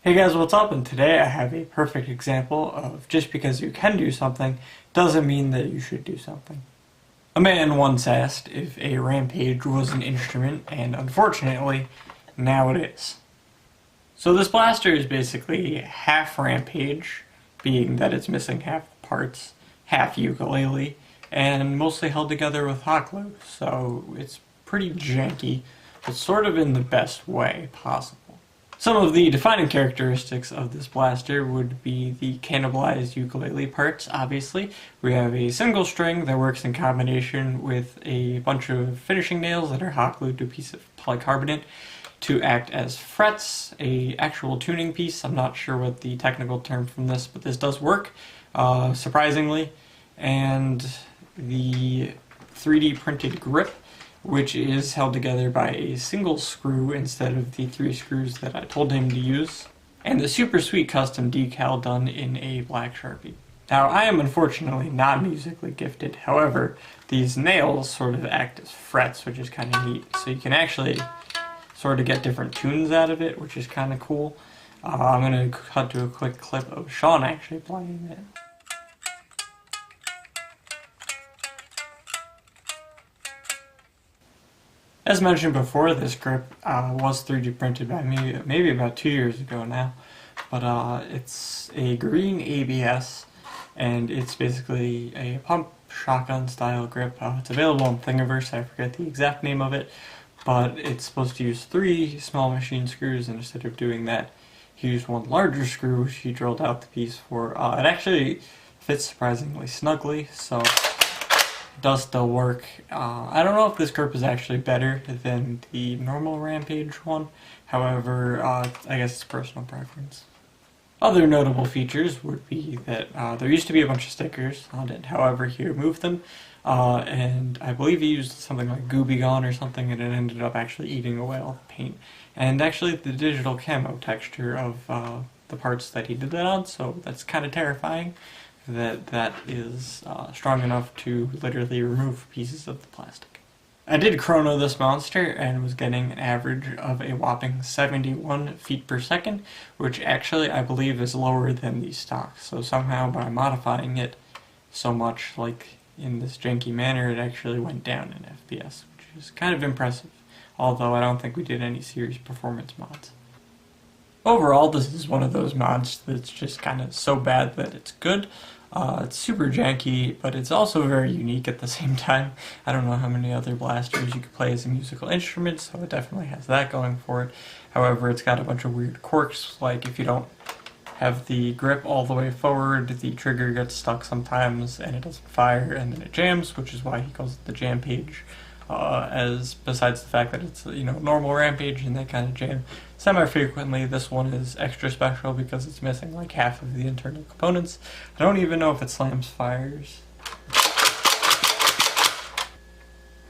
Hey guys, what's up? And today I have a perfect example of just because you can do something doesn't mean that you should do something. A man once asked if a rampage was an instrument, and unfortunately, now it is. So this blaster is basically half rampage, being that it's missing half the parts, half ukulele, and mostly held together with hot glue, so it's pretty janky, but sort of in the best way possible. Some of the defining characteristics of this blaster would be the cannibalized ukulele parts, obviously. We have a single string that works in combination with a bunch of finishing nails that are hot glued to a piece of polycarbonate to act as frets, a actual tuning piece. I'm not sure what the technical term from this, but this does work, surprisingly. And the 3D printed grip, which is held together by a single screw instead of the 3 screws that I told him to use, and the super sweet custom decal done in a black Sharpie. Now, I am unfortunately not musically gifted, however, these nails sort of act as frets, which is kind of neat, so you can actually sort of get different tunes out of it, which is kind of cool. I'm going to cut to a quick clip of Sean actually playing it. As mentioned before, this grip was 3D printed by me maybe about 2 years ago now, but it's a green ABS, and it's basically a pump shotgun style grip. It's available on Thingiverse, I forget the exact name of it, but it's supposed to use 3 small machine screws, and instead of doing that, he used one larger screw, which he drilled out the piece for. It actually fits surprisingly snugly, so does still work. I don't know if this grip is actually better than the normal Rampage one, however, I guess it's personal preference. Other notable features would be that there used to be a bunch of stickers on it, however he removed them, and I believe he used something like Gooby Gone or something, and it ended up actually eating away all the paint. And actually the digital camo texture of the parts that he did that on, so that's kind of terrifying. That is strong enough to literally remove pieces of the plastic. I did chrono this monster and was getting an average of a whopping 71 feet per second, which actually I believe is lower than the stock. So somehow by modifying it so much, like in this janky manner, it actually went down in FPS, which is kind of impressive, although I don't think we did any serious performance mods. Overall, this is one of those mods that's just kind of so bad that it's good. It's super janky, but it's also very unique at the same time. I don't know how many other blasters you could play as a musical instrument, so it definitely has that going for it. However, it's got a bunch of weird quirks, like if you don't have the grip all the way forward, the trigger gets stuck sometimes and it doesn't fire, and then it jams, which is why he calls it the Jampage. As besides the fact that it's, normal Rampage and they kind of jam semi-frequently, this one is extra special because it's missing like half of the internal components. I don't even know if it slams fires.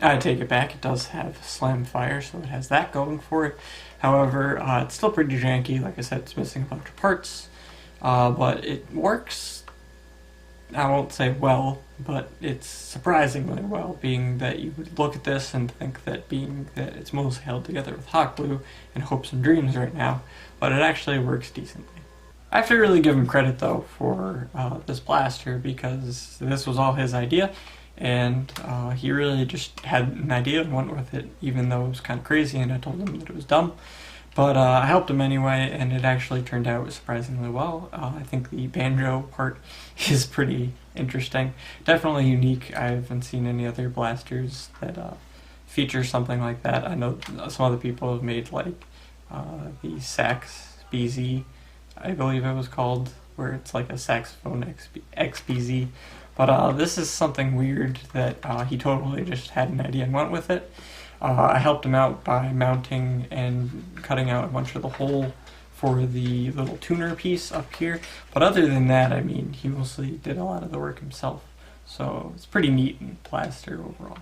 I take it back, it does have slam fire, so it has that going for it. However, it's still pretty janky. Like I said, it's missing a bunch of parts, but it works. I won't say well, but it's surprisingly well, being that you would look at this and think that being that it's mostly held together with hot glue and hopes and dreams right now, but it actually works decently. I have to really give him credit though for this blaster, because this was all his idea, and he really just had an idea and went with it, even though it was kind of crazy and I told him that it was dumb. But I helped him anyway, and it actually turned out surprisingly well. I think the banjo part is pretty interesting. Definitely unique. I haven't seen any other blasters that feature something like that. I know some other people have made like the Sax BZ, I believe it was called, where it's like a saxophone XBZ. But this is something weird that he totally just had an idea and went with it. I helped him out by mounting and cutting out a bunch of the hole for the little tuner piece up here, but other than that, I mean, he mostly did a lot of the work himself, so it's pretty neat and blaster overall.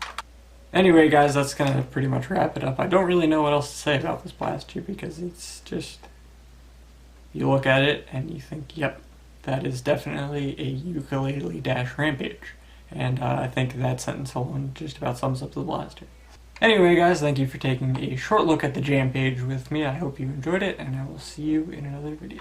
Anyway guys, that's gonna pretty much wrap it up. I don't really know what else to say about this blaster, because it's just, you look at it and you think, yep, that is definitely a ukulele-rampage, and I think that sentence alone just about sums up the blaster. Anyway, guys, thank you for taking a short look at the Jampage with me. I hope you enjoyed it, and I will see you in another video.